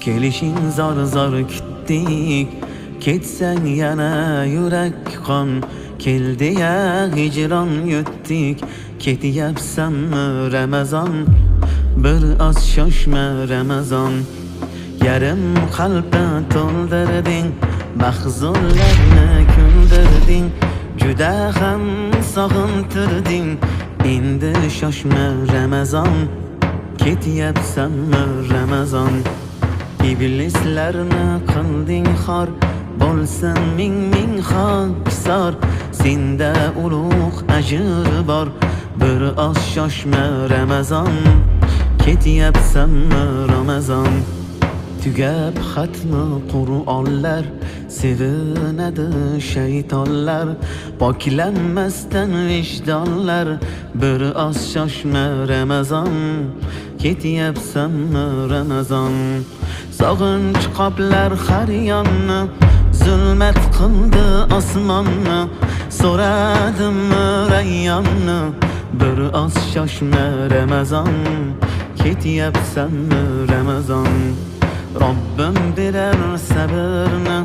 Kelishing zor zor kutdik, ketsang yana yurak qon. Keldi ya hijron yutdik, ketyapsanmi Ramazon? Bir oz shoshma Ramazon. Yarim qalbni to'ldirding, mahzunlarni kuldirding, juda ham sog'intirding. Endi shoshma Ramazon, ketyapsanmi Ramazon? Iblislarni qilding xor, bo'lsin ming ming xokisor. Senda ulug' ajr bor, bir oz shoshma Ramazon, ketyapsanmi Ramazon? Tugab xatmi Qur'onlar, sevinadi shaytonlar, poklanmasdan vijdonlar. Bir oz shoshma Ramazon, ketyapsanmi Ramazon? Sog'inch qoplar har yonni, zulmat qildi osmonni. So'radim rayyonni, bir oz shoshma Ramazon, ketyapsanmi Ramazon? Robbim berar sabrni,